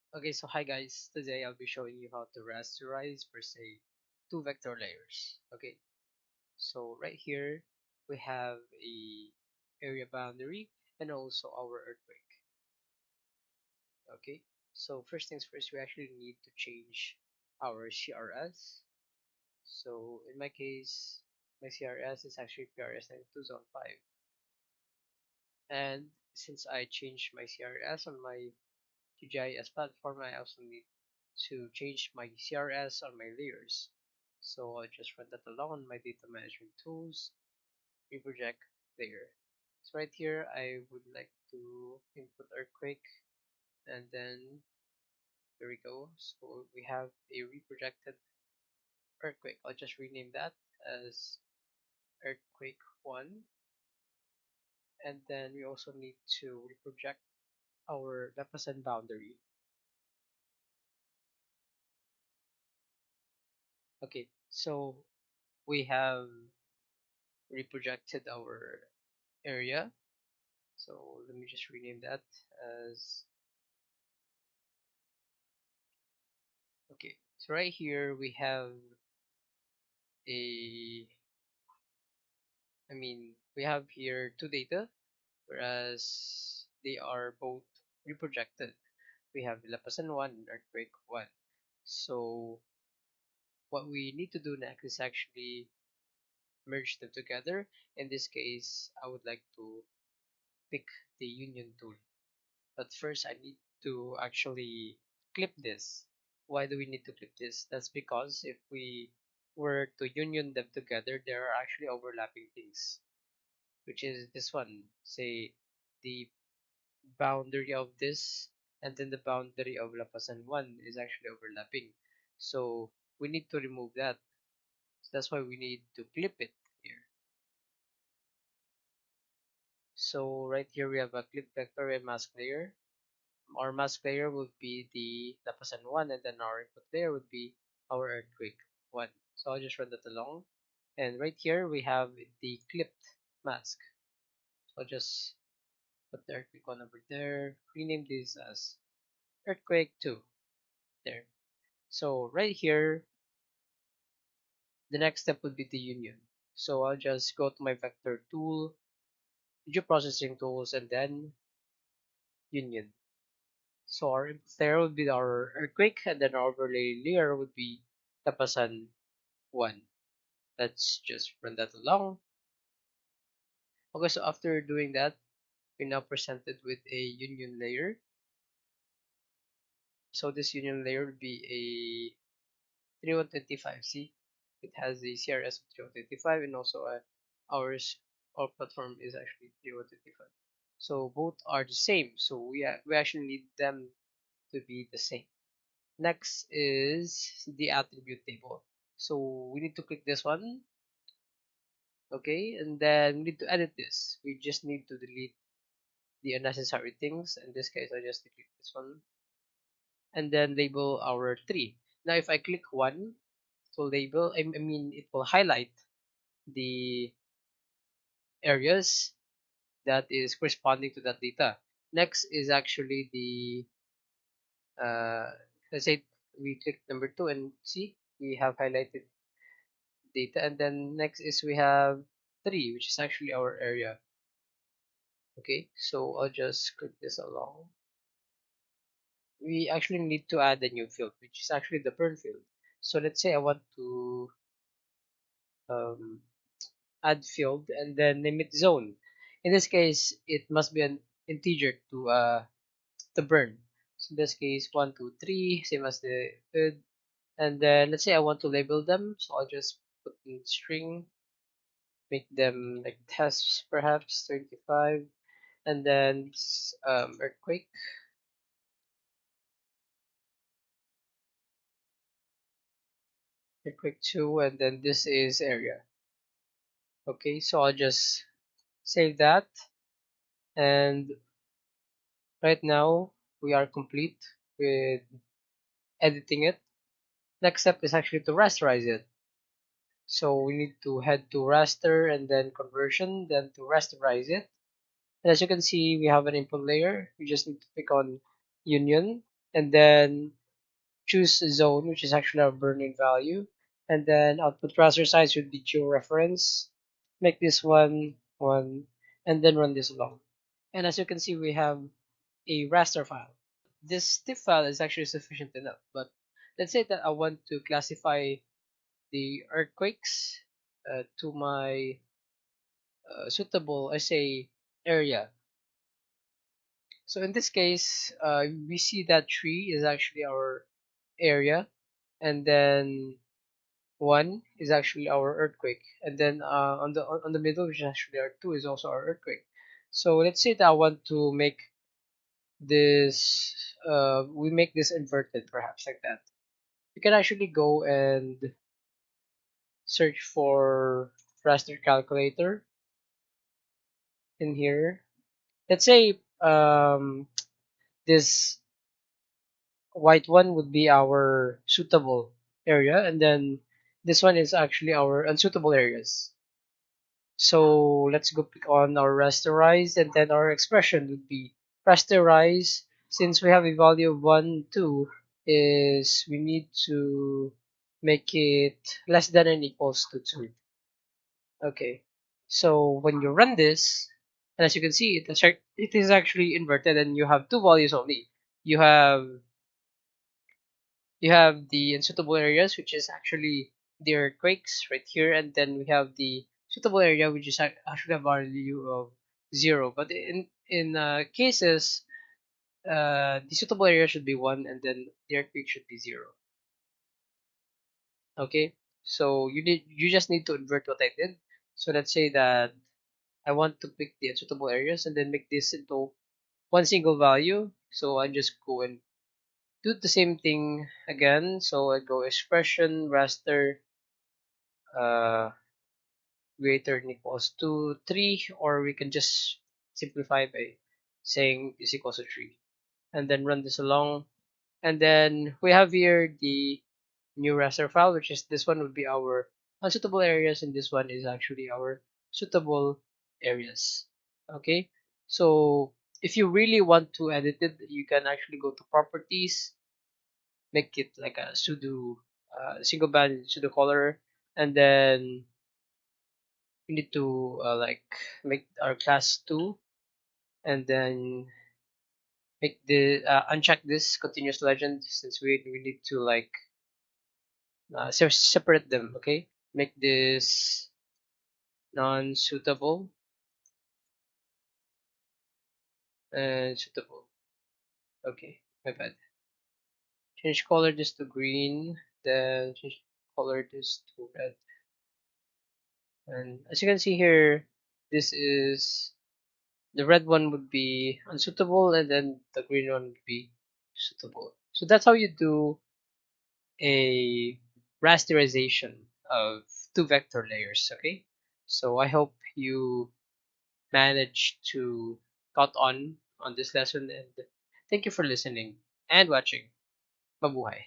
Okay, so hi guys, today I'll be showing you how to rasterize per se two vector layers. Okay, so right here we have a area boundary and also our earthquake. Okay, so first things first, we actually need to change our CRS. So in my case, my CRS is actually PRS 92 zone 5, and since I changed my CRS on my QGIS platform, I also need to change my CRS on my layers. So I'll just run that along on my data management tools, reproject layer. So right here, I would like to input earthquake, and then there we go. So we have a reprojected earthquake. I'll just rename that as earthquake 1, and then we also need to reproject our Lepasan boundary. Okay, so we have reprojected our area. So let me just rename that as, okay. So right here we have a, we have here two data, whereas they are both reprojected. We have Lapasan 1 and Earthquake 1. So what we need to do next is actually merge them together. In this case, I would like to pick the union tool. But first, I need to actually clip this. Why do we need to clip this? That's because if we were to union them together, there are actually overlapping things, which is this one. Say the boundary of this and then the boundary of Lapasan 1 is actually overlapping. So we need to remove that. So that's why we need to clip it here. So right here we have a clip vector and mask layer. Our mask layer would be the Lapasan 1, and then our input layer would be our earthquake 1. So I'll just run that along. And right here we have the clipped mask. So I'll just put the earthquake 1 over there, rename this as earthquake 2. There. So right here, the next step would be the union. So I'll just go to my vector tool, video processing tools, and then union. So our input layer would be our earthquake, and then our overlay layer would be Lapasan 1. Let's just run that along. Okay, so after doing that, we're now presented with a union layer. So this union layer would be a 3125. See, it has the CRS of 3125, and also our platform is actually 3125. So both are the same. So we actually need them to be the same. Next is the attribute table. So we need to click this one, okay, and then we need to edit this. We just need to delete the unnecessary things. In this case, I just click this one and then label our tree. Now, if I click one, it will label, it will highlight the areas that is corresponding to that data. Next is actually the, uh, let's say we click number 2 and see, we have highlighted data. And then next is we have 3, which is actually our area. Okay, so I'll just click this along. We actually need to add a new field, which is actually the burn field. So let's say I want to um, add field and then name it zone. In this case, it must be an integer to burn. So in this case, 1, 2, 3, same as the hood. And then let's say I want to label them, so I'll just put in string, make them like tests perhaps 35, and then earthquake, earthquake 2, and then this is area. Okay, so I'll just save that, and right now we are complete with editing it. Next step is actually to rasterize it. So we need to head to raster and then conversion, then to rasterize it. And as you can see, we have an input layer. We just need to pick on union. and then choose a zone, which is actually our burn-in value, and then output raster size would be georeference. Make this one, and then run this along. And as you can see, we have a raster file. This TIFF file is actually sufficient enough, but let's say that I want to classify the earthquakes to my suitable, I say, area. So in this case, we see that tree is actually our area, and then one is actually our earthquake, and then on the middle, which is actually our two, is also our earthquake. So let's say that I want to make this, we make this inverted, perhaps like that. You can actually go and search for raster calculator in here. Let's say this white one would be our suitable area, and then this one is actually our unsuitable areas. So let's go click on our rasterize, and then our expression would be rasterize. Since we have a value of 1, 2, is we need to make it less than and equals to 2. Okay. So when you run this, and as you can see, it is actually inverted, and you have two values only. You have you have the unsuitable areas, which is actually the earthquakes right here, and then we have the suitable area, which is actually a value of 0. But in cases, the suitable area should be 1, and then the earthquake should be 0. Okay, so you just need to invert what I did. So let's say that I want to pick the unsuitable areas and then make this into one single value. So I just go and do the same thing again. So I go expression raster uh, greater than equals to 3, or we can just simplify by saying is equals to 3, and then run this along. And then we have here the new raster file, which is this one would be our unsuitable areas, and this one is actually our suitable areas. Okay, so if you really want to edit it, you can actually go to properties, make it like a single band pseudo color, and then we need to like make our class 2, and then make the uncheck this continuous legend, since we need to like separate them. Okay, make this non-suitable and suitable. Okay, my bad. Change color this to green, then change color this to red. And as you can see here, this is the red one would be unsuitable, and then the green one would be suitable. So that's how you do a rasterization of two vector layers. Okay, so I hope you managed to caught on this lesson, and thank you for listening and watching. Mabuhay.